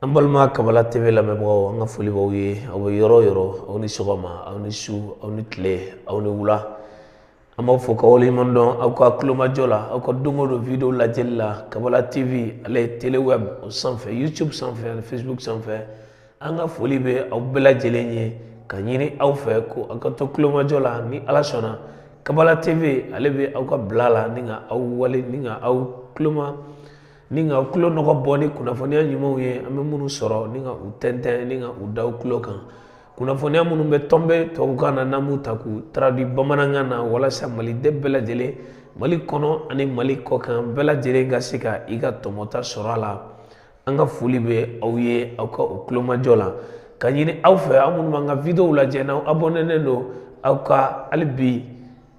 An balima Kabala TV lamɛnbagaw an ka foli b'aw ye aw bɛ yɔrɔ yɔrɔ aw ni sɔgɔma aw ni su aw ni tile aw ni wula an b'aw fɔ k'aw waleɲuman dɔn aw ka kulomajɔ la aw ka don o don video lajɛli la Kabala TV ale ye teleweb o sanfɛ YouTube sanfɛ ani Facebook sanfɛ an ka foli bɛ aw bɛɛ lajɛlen ye ka ɲini aw fɛ ko aw ka to kulomajɔ la ni Ala sɔnna Kabala TV ale bɛ aw ka bila la ni ka aw wale ni ka aw kuloma ni ka kulo nɔgɔ bɔ ni kunnafoniya ɲumanw ye an bɛ minnu sɔrɔ ni ka u tɛntɛn ni ka u da u kulo kan kunnafoniya minnu bɛ tɔnbɛ tubabukan na n'an b'u ta k'u traduit bamanankan na walasa maliden bɛɛ lajɛlen Mali kɔnɔ ani Mali kɔkan bɛɛ lajɛlen ka se ka i ka tɔmɔta sɔrɔ a la an ka foli bɛ aw ye aw ka o kulomajɔ la ka ɲini aw fɛ aw minnu b'an ka video lajɛ n'aw abonnenen don aw ka hali bi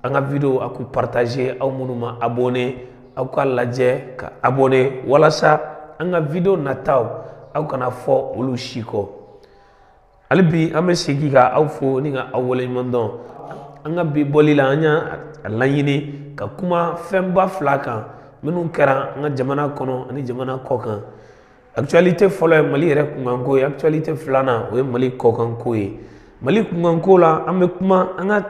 an ka video aw k'u partager aw minnu ma abonné aw ka lajɛ ka abonné walasa an ka video nataw aw kana fɔ olu si kɔ hali bi an bɛ segin ka aw fo ni ka aw waleɲuman dɔn an ka bi bɔli la an y'a laɲini ka kuma fɛnba fila kan minnu kɛra an ka jamana kɔnɔ ani jamana kɔkan actualité fɔlɔ ye Mali yɛrɛ kunkanko ye actualité filanan o ye Mali kɔkanko ye Mali kunkanko la an bɛ kuma an ka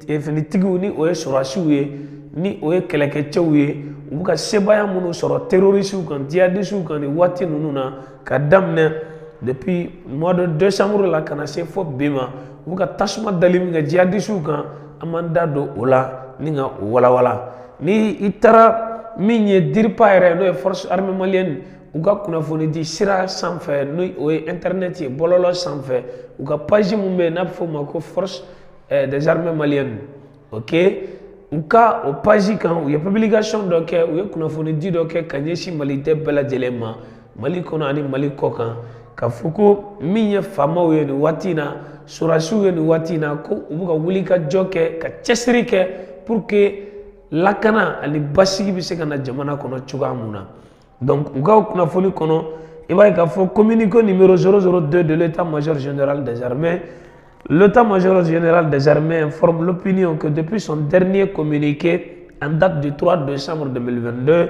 finitigiw ni o ye sɔrɔdasiw ye ni o ye kɛlɛkɛcɛw ye u bɛ ka sebaya minnu sɔrɔ terrorisiw kan djihadistes kan ni waati ninnu na ka daminɛ depuis mois de décembre la ka na se fo bi ma u bɛ ka tasuma dali min kɛ djihadistes kan an m'an da don o la ni ka o walawala ni i taara min ye DIRPA yɛrɛ n'o ye force armée malienne u ka kunnafoni di sira sanfɛ ni o ye internet ye bɔlɔlɔ sanfɛ u ka page min bɛ yen n'a bɛ f'o ma ko force des armées maliennes ok u ka o page kan u ye publication dɔ kɛ u ye kunnafoni di dɔ kɛ ka ɲɛsin maliden bɛɛ lajɛlen ma Mali kɔnɔ ani Mali kɔkan ka fɔ ko min ye faamaw ye nin waati in na sɔrɔdasiw ye nin waati in na ko u bɛ ka wuli ka jɔ kɛ ka cɛsiri kɛ pour que lakana ani basigi bɛ se ka na jamana kɔnɔ cogoya mun na donc u ka kunnafoni kɔnɔ i b'a ye k'a fɔ communiqué numéro 002 de l'état-major général des armées. L'état-major général des armées informe l'opinion que depuis son dernier communiqué en date du 3 décembre 2022,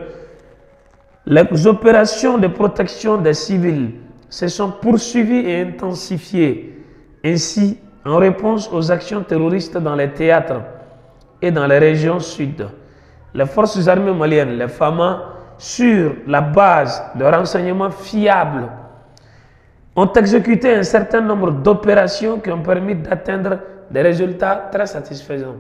les opérations de protection des civils se sont poursuivies et intensifiées. Ainsi, en réponse aux actions terroristes dans les théâtres et dans les régions sud, les forces armées maliennes, les FAMA, sur la base de renseignements fiables, ont exécuté un certain nombre d'opérations qui ont permis d'atteindre des résultats très satisfaisants.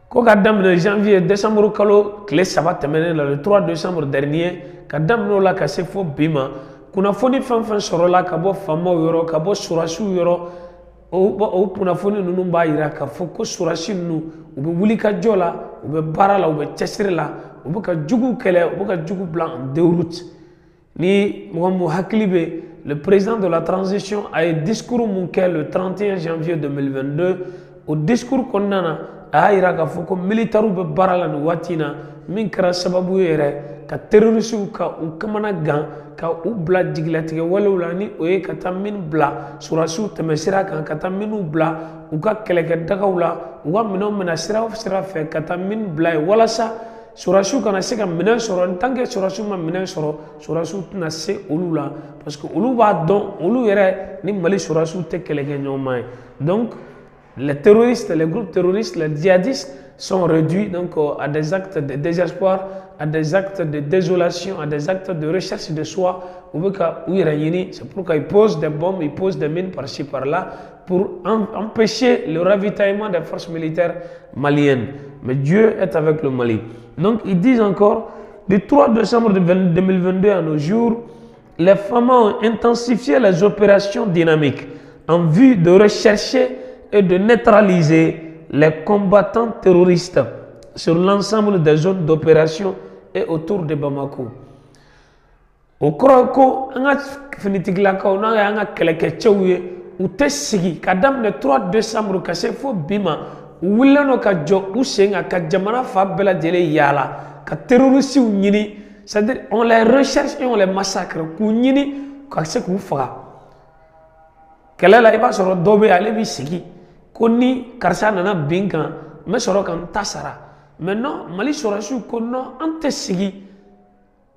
Ko ka daminɛ janvier décembre kalo tile 3 tɛmɛnen la le 3 décembre dernier ka daminɛ o la ka se fo bi ma kunnafoni fɛn fɛn sɔrɔla ka bɔ faamaw yɔrɔ ka bɔ sɔrɔdasiw yɔrɔ o kunnafoni ninnu b'a jira k'a fɔ ko sɔrɔdasi ninnu u bɛ wuli ka jɔ la u bɛ baara la u bɛ cɛsiri la u bɛ ka jugu kɛlɛ u bɛ ka jugu bila en déroute. Ni mɔgɔ hakili bɛ le président de la transition a ye discours mun kɛ le 31 janvier 2022 o discours kɔnɔna na a y'a jira k'a fɔ ko militaires bɛ baara la nin waati in na min kɛra sababu ye yɛrɛ ka terroristes ka u kamana gan ka u bila jigilatigɛ walew la ni o ye ka taa minnu bila sɔrɔdasiw tɛmɛsira kan ka taa minnu bila u ka kɛlɛkɛdagaw la u ka minɛnw minɛ sira fɛ ka taa minnu bila yen walasa sɔrɔdasiw kana se ka minɛn sɔrɔ en tant que sɔrɔdasiw ma minɛn sɔrɔ sɔrɔdasiw tɛna se olu la parce que olu b'a dɔn olu yɛrɛ ni Mali sɔrɔdasiw tɛ kɛlɛkɛɲɔgɔnma ye donc les terroristes les groupes terroristes les djihadistes sont réduits donc à des actes de désespoir à des actes de désolation à des actes de recherche de soi u bɛ ka u yɛrɛ ɲini c'est pourquoi ils posent des bombes ils posent des mines par-ci par-là pour empêcher le ravitaillement des forces militaires maliennes mais Dieu est avec le Mali. Donc, ils disent encore, du 3 décembre 2022 à nos jours, les femmes ont intensifié les opérations dynamiques en vue de rechercher et de neutraliser les combattants terroristes sur l'ensemble des zones d'opération et autour de Bamako. Au Kroko, on a fini on a kɛlɛkɛcɛw ye u tɛ sigi ka daminɛ 3 décembre ka se fo bi ma u wulila no ka jɔ u sen kan ka jamana fa bɛɛ lajɛlen yaala ka terroristes ɲini c'est-à-dire on les recherche et on les massacre k'u ɲini ka se k'u faga kɛlɛ la i b'a sɔrɔ dɔ bɛ ale b'i sigi ko ni karisa nana bin kan n bɛ sɔrɔ ka n ta sara mais non Mali sɔrɔdasiw ko non an tɛ sigi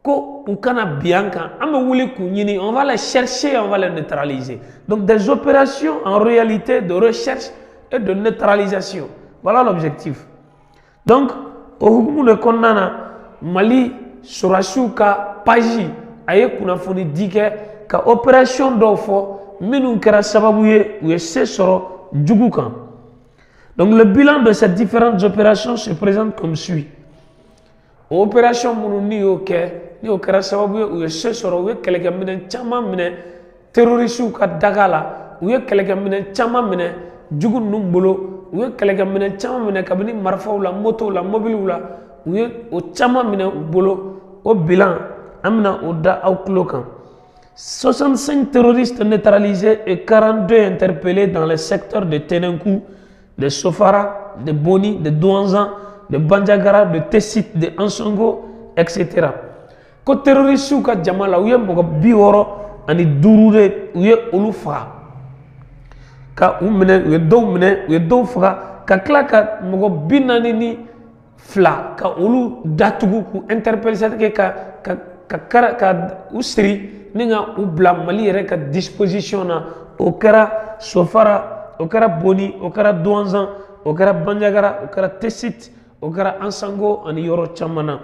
ko u kana bien kan an bɛ wuli k'u ɲini on va les chercher on va les neutraliser donc des opérations en réalité de recherche et de neutralisation voilà l'objectif donc au hukumu de kɔnɔna na Mali surasiw ka page a ye kunnafoni di kɛ ka opération dɔw fɔ minnu kɛra sababu ye u ye se sɔrɔ jugu kan donc le bilan de ces différentes opérations se présente comme suit opération minnu ni y'o kɛ ni o kɛra sababu ye u ye se sɔrɔ u ye kɛlɛkɛminɛn caman minɛ terroristiw ka daga la u ye kɛlɛkɛminɛn caman minɛ jugu ninnu bolo u ye kɛlɛkɛminɛn caman minɛ kabini marifaw la motow la mobiliw la u ye o caman minɛ u bolo au bilan an bɛna o da aw tulo kan 65 terroristes neutralisés et 42 interpellés dans les secteurs de Tenenkou, de Sofara, de Boni, de Douanzan, de Bandiagara, de Tessit, de Ansongo, etc. Ko terroristes ka jama la u ye mɔgɔ 65 de u ye olu faga ka u minɛ u ye dɔw faga ka tila ka mɔgɔ 42 ka olu datugu k'u interpeller ka u siri ni ka u bila Mali yɛrɛ ka disposition na o kɛra Sofara o kɛra Boni o kɛra Douanzan o kɛra Bandiagara o kɛra Tessit o kɛra Ansango ani yɔrɔ caman na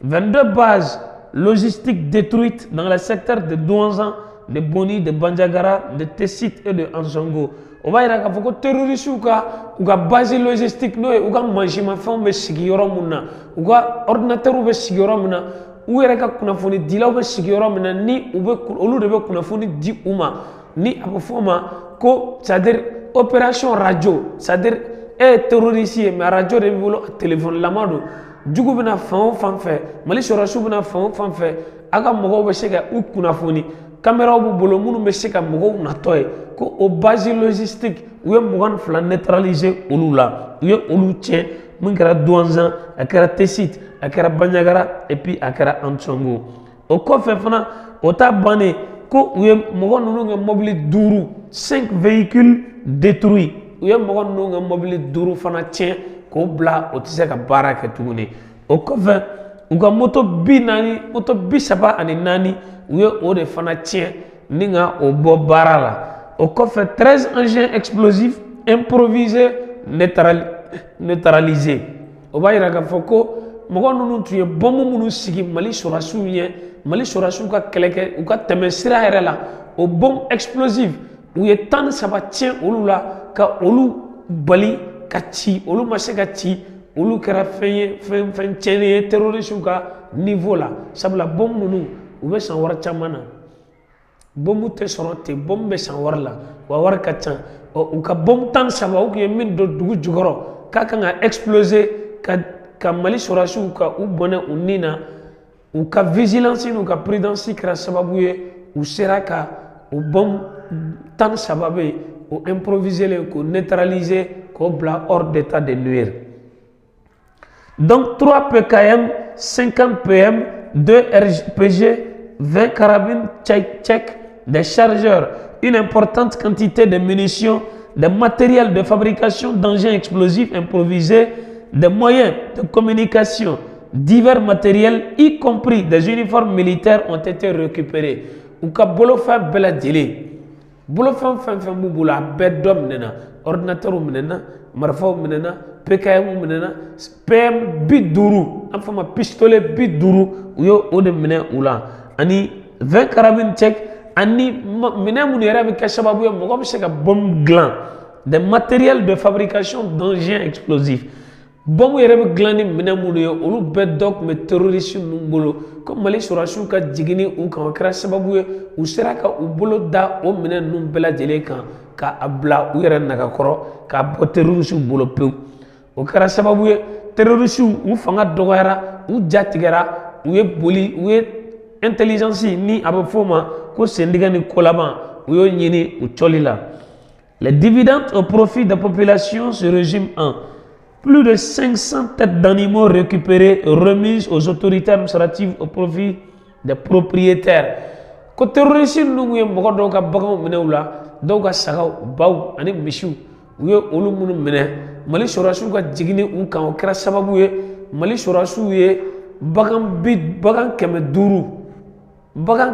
22 bases logistiques détruites dans les secteurs de Douanzan, de Boni, de Bandiagara, de Tessit et de Ansango. On va dire que les terroristes ou ka base logistique no ou ka manchimafɛnw bɛ sigi yɔrɔ mun na ou ka ordinateurs bɛ sigi yɔrɔ mun na u yɛrɛ ka kunnafoni dilaw bɛ sigi yɔrɔ min na ni olu de bɛ kunnafoni di u ma ni a bɛ fɔ o ma ko c'est à dire opération radio c'est à dire e ye terroriste ye mais radio de b'i bolo téléphone lama don jugu bɛna fan o fan fɛ Mali sɔrɔsiw bɛna fan o fan fɛ a ka mɔgɔw bɛ se ka u kunnafoni caméraw b'u bolo minnu bɛ se ka mɔgɔw natɔ ye ko o base logistique u ye 22 neutraliser olu la u ye olu tiɲɛ min kɛra Douanzan a kɛra Tessit a kɛra Bandiagara et puis a kɛra Ansongo o kɔfɛ fana o ta bannen ko u ye mɔgɔ ninnu ka mobili 5 véhicules détruits u ye mɔgɔ ninnu ka mobili 5 fana tiɲɛ k'o bila o tɛ se ka baara kɛ tuguni o kɔfɛ u ka moto 34 u ye o de fana tiɲɛ ni ka o bɔ baara la o kɔfɛ 13 engins explosifs improvisés neutralisés o b'a jira k'a fɔ ko mɔgɔ ninnu tun ye bombe minnu sigi Mali sɔrɔsiw ɲɛ Mali sɔrɔsiw ka kɛlɛ kɛ u ka tɛmɛ sira yɛrɛ la o bombe explosive u ye 13 tiɲɛ olu la ka olu bali ka ci olu ma se ka ci olu kɛra fɛn ye fɛn tiɲɛnen ye terroriste ka niveau la sabula bombe ninnu u bɛ san wari caman na bombe tɛ sɔrɔ ten bombe bɛ san wari la wa wari ka ca u ka bombe 13 u tun ye min don dugu jukɔrɔ k'a kan ka exploser ka Mali sɔrɔsiw ka u bɔnɛ u ni na u ka vigilance n'u ka prudence kɛra sababu ye u sera ka o bombe 13 bɛ yen o improviser len k'o neutraliser k'o bila hors d'état de nuire donc 3 PKM 50 PM 2 RPG 20 carabines tchèques des chargeurs une importante quantité de munitions des matériels de fabrication d'engins explosifs improvisés des moyens de communication, divers matériels, y compris des uniformes militaires, ont été récupérés. Ou ka bolofan bela djele. Bolofan fan bouboula, bed d'homme nena, ordinateur menena, marfa menena, PKM menena, PM biduru, enfin ma pistolet biduru, ou yo ode mena oula. Ani 20 carabines tchèques, ani mena mounera avec Kachababu, mon c'est un bombe gland, des matériels de fabrication d'engins explosifs. Bombe yɛrɛ bɛ dilan ni minɛn minnu ye olu bɛɛ dɔ tun bɛ terroriste ninnu bolo ko Mali sɔrɔsiw ka jigini u kan o kɛra sababu ye u sera ka u bolo da o minɛn ninnu bɛɛ lajɛlen kan k'a bila u yɛrɛ nagakɔrɔ k'a bɔ terroriste bolo pewu o kɛra sababu ye terroriste u fanga dɔgɔyara u ja tigɛra u ye boli u ye intelligence ni a bɛ fɔ o ma ko sendigɛ ni ko laban u y'o ɲini u cɔli la les dividendes au profit des populations se résument en plus de 500 têtes d'animaux récupérées et remises aux autorités administratives au profit des propriétaires. Ko terroriste ninnu ye mɔgɔ dɔw ka baganw minɛ u la dɔw ka sagaw baw ani misiw u ye olu minnu minɛ Mali sɔrɔsiw ka jigini u kan o kɛra sababu ye Mali sɔrɔsiw ye bagan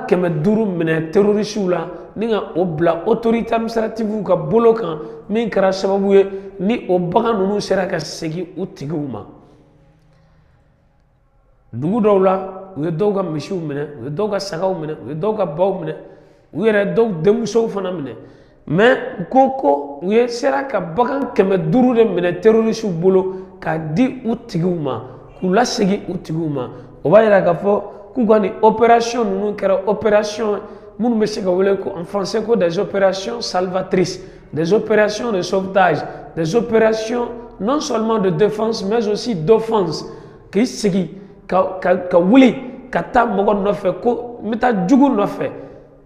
kɛmɛ duuru minɛ terroriste la ni ka o bila autorité administrative ka bolo kan min kɛra sababu ye ni o bagan ninnu sera ka segin u tigiw ma dugu dɔw la u ye dɔw ka misiw minɛ u ye dɔw ka sagaw minɛ u ye dɔw ka baw minɛ u yɛrɛ dɔw denmusow fana minɛ mais ko u ye sera ka bagan 500 de minɛ terroriste bolo k'a di u tigiw ma k'u lasegin u tigiw ma o b'a yira k'a fɔ k'u ka nin opération ninnu kɛra opération minnu bɛ se ka wele ko en français ko des opérations salvatrices des opérations de sauvetage des opérations non seulement de défense mais aussi d'offense k'i sigi ka wuli ka taa mɔgɔ nɔfɛ ko n bɛ taa jugu nɔfɛ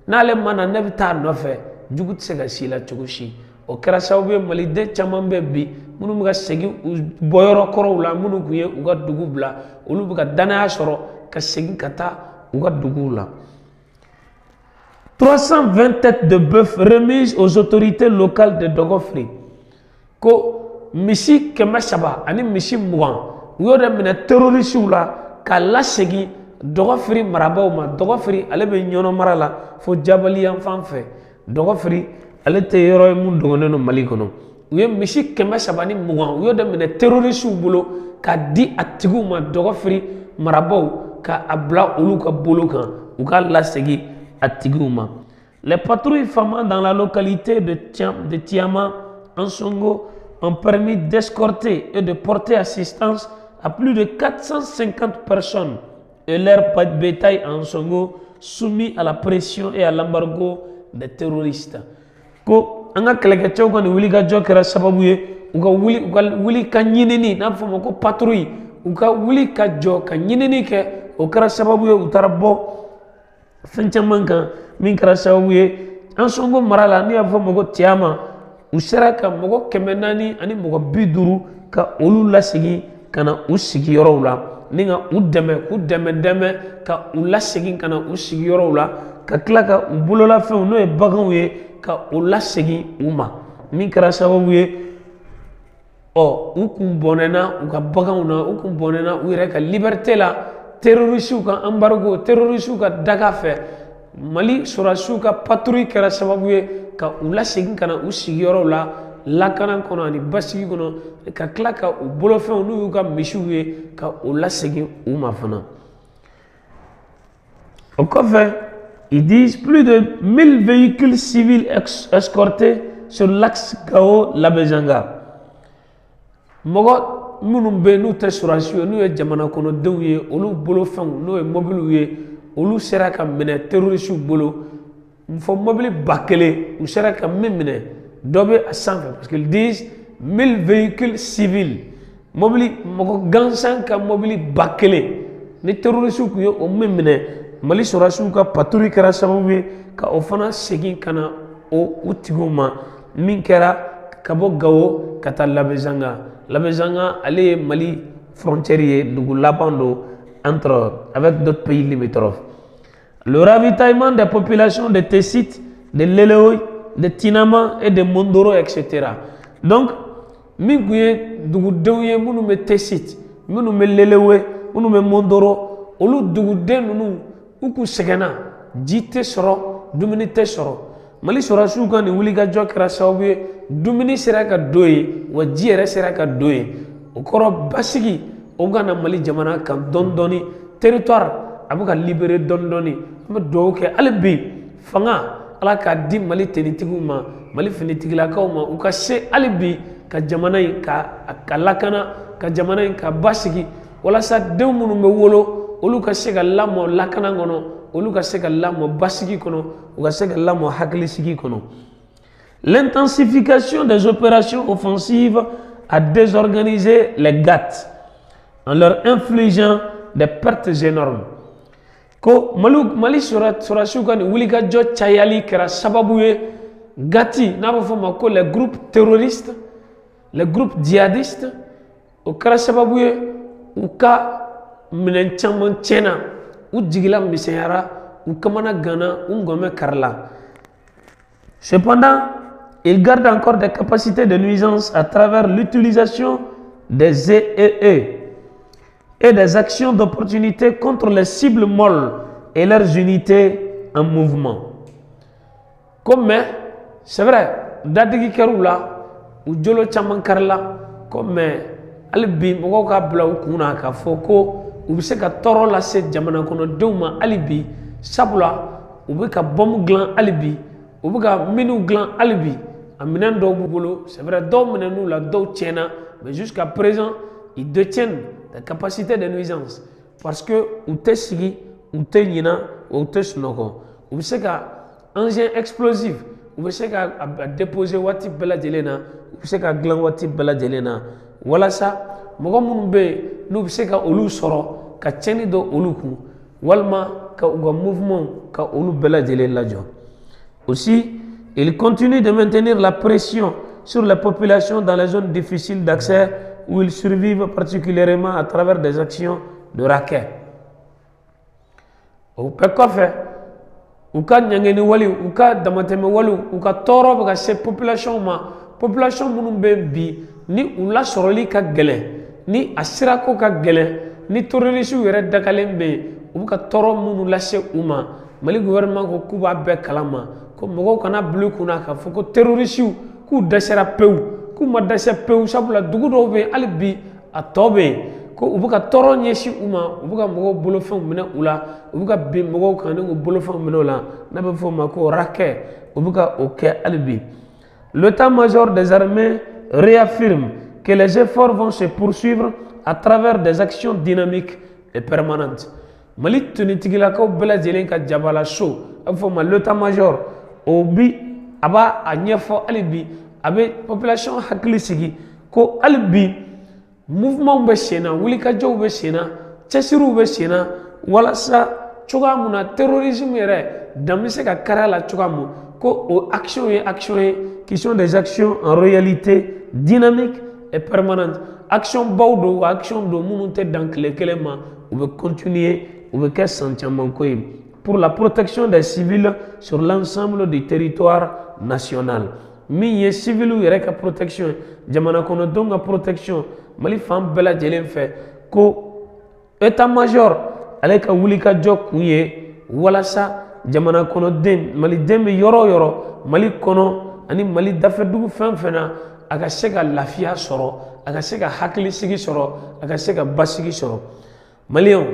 n'ale ma na ne bɛ taa nɔfɛ jugu tɛ se ka si la cogo si o kɛra sababu ye maliden caman bɛ bi minnu bɛ ka segin u bɔyɔrɔ kɔrɔw la minnu tun ye u ka dugu bila olu bɛ ka danaya sɔrɔ ka segin ka taa u ka duguw la 320 têtes de bœuf remises aux autorités locales de Dɔgɔfiri ko misi 300 ani misi 20 u y'o de minɛ terroriste la k'a lasegin Dɔgɔfiri marabaw ma Dɔgɔfiri ale bɛ ɲɔnɔ mara la fo Jabali yan fan fɛ Dɔgɔfiri ale tɛ yɔrɔ ye mun dogonnen don Mali kɔnɔ u ye misi 300 ni 20 u y'o de minɛ terroriste bolo k'a di a tigiw ma Dɔgɔfiri marabaw k'a bila olu ka bolo kan u k'a lasegin a tigiw ma les patrouilles FAMA dans la localité de Tiama en Songo ont permis d'escorter et de porter assistance à plus de 450 personnes et leur bétail en Songo soumis à la pression et à l'embargo des terroristes. Ko anga kɛlɛkɛcɛw ka nin wulikajɔ kɛra sababu ye u ka wuli ka ɲinini n'a fɔ ma ko patrouille u ka wuli ka jɔ ka ɲinini kɛ o kɛra sababu ye u taara bɔ fɛn caman kan min kɛra sababu ye an Songo mara la n'i y'a fɔ ma ko Tiama u sera ka mɔgɔ 400 ani mɔgɔ 50 ka olu lasegin ka na u sigiyɔrɔw la ni ka u dɛmɛ k'u dɛmɛ ka u lasegin ka na u sigiyɔrɔw la ka tila ka u bololafɛnw n'o ye baganw ye ka u lasegin u ma min kɛra sababu ye u kun bɔnɛna u ka baganw na u kun bɔnɛna u yɛrɛ ka liberté la terroriste ka embargo terroriste ka daga fɛ Mali sɔrɔdasiw ka patrouille kɛra sababu ye ka u lasegin ka na u sigiyɔrɔw la lakana kɔnɔ ani basigi kɔnɔ ka tila ka u bolofɛnw n'u y'u ka misiw ye ka u lasegin u ma fana o kɔfɛ ils disent plus de 1000 véhicules civils escortés sur l'axe Gao-Labejanga mɔgɔ minnu bɛ n'u tɛ sɔrɔdasiw ye n'u ye jamana kɔnɔdenw ye olu bolofɛnw n'o ye mobiliw ye olu sera ka minɛ terroriste bolo fɔ mobili 1000 u sera ka min minɛ dɔ bɛ a sanfɛ parce qu'ils disent 1000 véhicules civils mobili mɔgɔ gansan ka mobili 1000 ni terroriste tun ye o min minɛ Mali sɔrɔdasiw ka patrouille kɛra sababu ye ka o fana segin ka na u tigiw ma min kɛra ka bɔ Gao ka taa Labejanga ale ye Mali frontière ye dugu laban don avec d'autres pays limitrophes. Le ravitaillement des populations de Tessit, de Leleoy, de Tinama et de Mondoro, etc. Donc, min kun ye dugudenw ye minnu bɛ Tessit, minnu bɛ Leleoy, minnu bɛ Mondoro, olu duguden ninnu u kun sɛgɛnna ji tɛ sɔrɔ dumuni tɛ sɔrɔ Mali sɔrɔdasiw ka nin wulikajɔ kɛra sababu ye dumuni sera ka don yen wa ji yɛrɛ sera ka don yen o kɔrɔ basigi o ka na Mali jamana kan dɔɔni dɔɔni territoire a bɛ ka libérer dɔɔni dɔɔni an bɛ dugawu kɛ hali bi fanga Ala k'a di Mali tenitigiw ma Mali finitigilakaw ma u ka se hali bi ka jamana in ka lakana ka jamana in ka basigi walasa denw minnu bɛ wolo olu ka se ka lamɔ lakana kɔnɔ olu ka se ka lamɔ basigi kɔnɔ u ka se ka lamɔ hakilisigi kɔnɔ. L'intensification des opérations offensives a désorganisé les GAT en leur infligeant des pertes énormes. Ko Mali sɔrɔdasiw ka nin wulikajɔ cayali kɛra sababu ye GAT n'a bɛ fɔ o ma ko les groupes terroristes les groupes djihadistes o kɛra sababu ye u ka minɛn caman tiɲɛna u jigila misɛnyara u kamana ganna u ngɔmɛ karila. Cependant, ils gardent encore des capacités de nuisance à travers l'utilisation des ZEE et des actions d'opportunité contre les cibles molles et leurs unités en mouvement. Comme c'est vrai, dadigi kerula ou jolo chaman karla comme alibi mogo ka bla kuna ka foko ou se ka toro la se jamana kono dewma alibi sabula ou be ka bom glan alibi ou be ka minu glan alibi aminen do bugolo c'est vrai do menenu la do tiena mais jusqu'à présent ils détiennent la capacité de nuisance parce que ou te sigi ou te yina ou te snoko ou se ka engin explosif ou se ka déposer wati bela jelena ou se ka glan wati bela jelena wala sa mogo munun be nu se ka olu soro ka tieni do olu ku walma ka uga mouvement ka olu bela jelela jo. Aussi il continue de maintenir la pression sur les populations dans les zones difficiles d'accès où ils survivent particulièrement à travers des actions de raquet. Ou peut quoi faire? Ou ka nyangeni wali ou ka damateme wali ou ka toro ba ces populations population munun be bi ni ou la soroli ka gele ni asirako ka gele ni terroriste yere dakalen be ou ka toro munun lase uma mali gouvernement ko kuba be kalama ko mogo kana blu kuna ka foko terroriste ku dasera peu ku ma dasa peu sabula dugu do be albi atobe ko ubuka toro nyeshi uma ubuka mogo bolo fon mena ula ubuka be mogo kan ngo bolo fon mena ula na be fo mako raké ubuka oké albi. L'état-major des armées réaffirme que les efforts vont se poursuivre à travers des actions dynamiques et permanentes. Mali tunitigila ko bela jelen ka jabala show afo ma l'état-major obi aba anyefo albi abe population hakli sigi ko albi mouvement be sena wuli ka jow be sena chesiru be sena wala sa choga muna terrorisme yere damise ka karala choga mu ko action qui sont des actions en réalité dynamiques et permanentes. Action baudo ou action de munute dans les kelema ou veut continuer ou veut qu'elle sentiement pour la protection des civils sur l'ensemble du territoire national. Mi civil ou yere ka protection jamana kono donga protection mali fam bela jelen fait ko état-major avec ka wulika jok kuye wala sa jamana kono dem mali dem yoro mali kono ani mali dafa dugu fen fena aga se ka lafiya soro aga se ka hakili sigi soro aga se ka basigi soro malion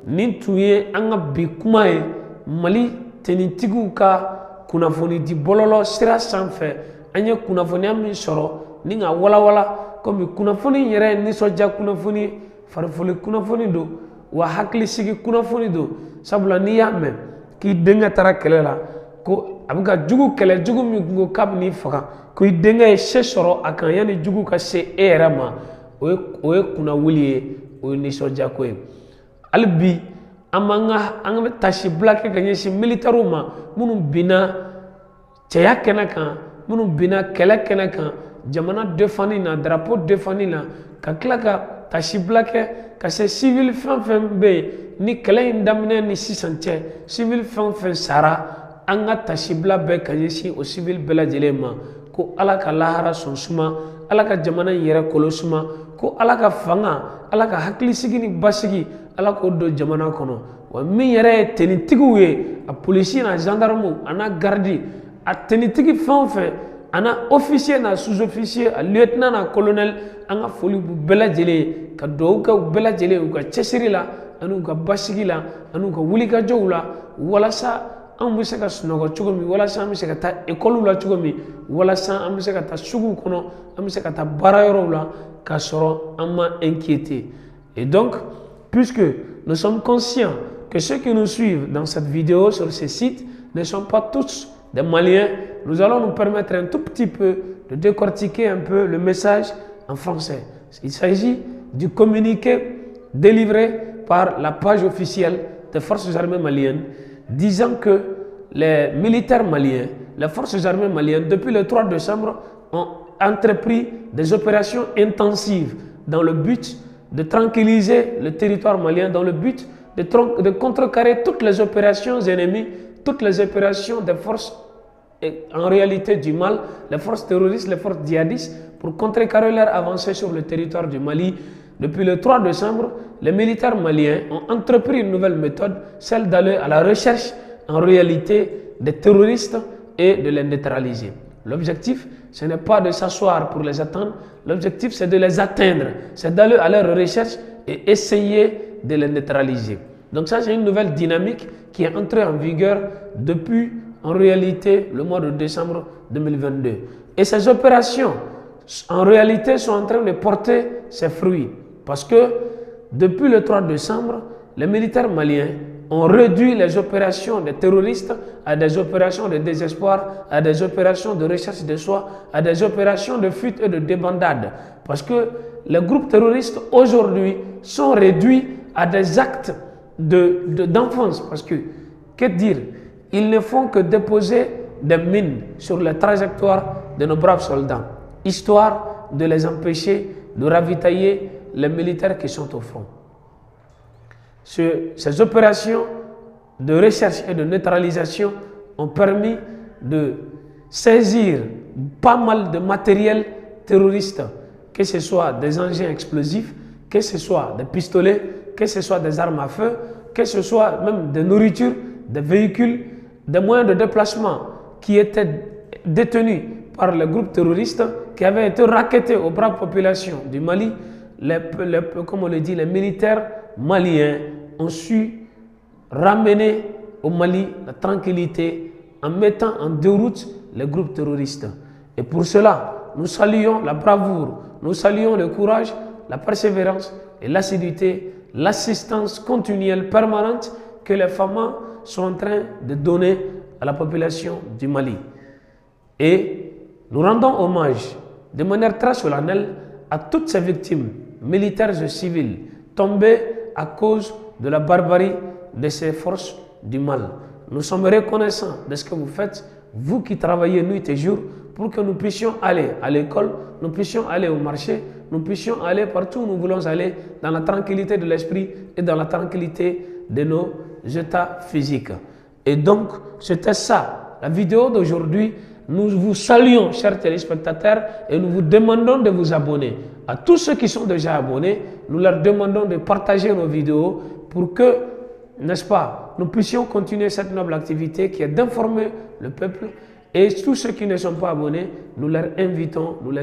nin tuye anga bi kuma ye mali tenitigiw ka kunafoni di bololo sira sanfɛ an ye kunnafoniya min sɔrɔ ni ka walawala komi kunnafoni yɛrɛ nisɔndiya kunnafoni farifoli kunnafoni don wa hakili sigi kunnafoni don sabula n'i y'a mɛn k'i denkɛ taara kɛlɛ la ko a bɛ ka jugu kɛlɛ jugu min ko k'a bɛ n'i faga ko i denkɛ ye se sɔrɔ a kan yanni jugu ka se e yɛrɛ ma o ye kunnawuli ye o ye nisɔndiya ko ye hali bi an bɛ tasi bila kɛ ka ɲɛsin militaires ma minnu binna cɛya kɛnɛ kan minnu binna kɛlɛ kɛnɛ kan jamana defani na drapeau defani na ka tila ka tasi bila kɛ ka se civil fɛn o fɛn bɛ yen ni kɛlɛ in daminɛ ni sisan cɛ civil fɛn o fɛn sara an ka tasi bila bɛɛ ka ɲɛsin o civil bɛɛ lajɛlen ma ko ala ka lahara sɔn suma ala ka jamana in yɛrɛ kolo suma ko ala ka fanga ala ka hakilisigi ni basigi ala k'o don jamana kɔnɔ wa min yɛrɛ ye tenitigiw ye a polisi n'a gendarme a n'a gardi a tenitigi fɛn o fɛn a n'a officier n'a sous-officier a lieutenant n'a colonel an ka foli b'u bɛɛ lajɛlen ye ka dugawu kɛ u bɛɛ lajɛlen u ka cɛsiri la ani u ka basigi la ani u ka wulikajɔw la walasa an bɛ se ka sunɔgɔ cogo min walasa an bɛ se ka taa école la cogo min walasa an bɛ se ka taa suguw kɔnɔ an bɛ se ka taa baarayɔrɔw la k'a sɔrɔ an ma inquiéter. Et donc puisque nous sommes conscients que ceux qui nous suivent dans cette vidéo sur ce site ne sont pas tous des Maliens, nous allons nous permettre un tout petit peu de décortiquer un peu le message en français. Il s'agit du communiqué délivré par la page officielle des forces armées maliennes disant que les militaires maliens, les forces armées maliennes, depuis le 3 décembre, ont entrepris des opérations intensives dans le but de tranquilliser le territoire malien, dans le but de contrecarrer toutes les opérations ennemies, toutes les opérations des forces en réalité du mal, les forces terroristes, les forces djihadistes, pour contrecarrer leur avancée sur le territoire du Mali, Depuis le 3 décembre, les militaires maliens ont entrepris une nouvelle méthode, celle d'aller à la recherche en réalité des terroristes et de les neutraliser. L'objectif, ce n'est pas de s'asseoir pour les attendre, l'objectif c'est de les atteindre, c'est d'aller à leur recherche et essayer de les neutraliser. Donc ça c'est une nouvelle dynamique qui est entrée en vigueur depuis en réalité le mois de décembre 2022. Et ces opérations en réalité sont en train de porter ses fruits parce que depuis le 3 décembre, les militaires maliens ont réduit les opérations des terroristes à des opérations de désespoir, à des opérations de recherche de soi, à des opérations de fuite et de débandade. Parce que les groupes terroristes aujourd'hui sont réduits à des actes d'enfance. Parce que dire? Ils ne font que déposer des mines sur les trajectoires de nos braves soldats, histoire de les empêcher de ravitailler les militaires qui sont au front. Ces opérations de recherche et de neutralisation ont permis de saisir pas mal de matériel terroriste, que ce soit des engins explosifs, que ce soit des pistolets, que ce soit des armes à feu, que ce soit même des nourritures, des véhicules, des moyens de déplacement qui étaient détenus par les groupes terroristes qui avaient été rackettés aux braves populations du Mali. Comme on le dit, les militaires maliens ont su ramener au Mali la tranquillité en mettant en déroute les groupes terroristes. Et pour cela, nous saluons la bravoure, nous saluons le courage, la persévérance et l'assiduité, l'assistance continuelle permanente que les FAMA sont en train de donner à la population du Mali. Et nous rendons hommage de manière très solennelle à toutes ces victimes, militaires et civiles, tombées à cause de la barbarie de ces forces du mal. Nous sommes reconnaissants de ce que vous faites, vous qui travaillez nuit et jour, pour que nous puissions aller à l'école, nous puissions aller au marché, nous puissions aller partout où nous voulons aller, dans la tranquillité de l'esprit et dans la tranquillité de nos états physiques. Et donc, c'était ça, la vidéo d'aujourd'hui. Nous vous saluons, chers téléspectateurs, et nous vous demandons de vous abonner. À tous ceux qui sont déjà abonnés, nous leur demandons de partager nos vidéos pour que, n'est-ce pas, nous puissions continuer cette noble activité qui est d'informer le peuple. Et tous ceux qui ne sont pas abonnés, nous les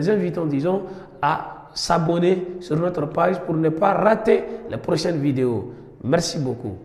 invitons, disons, à s'abonner sur notre page pour ne pas rater les prochaines vidéos. Merci beaucoup.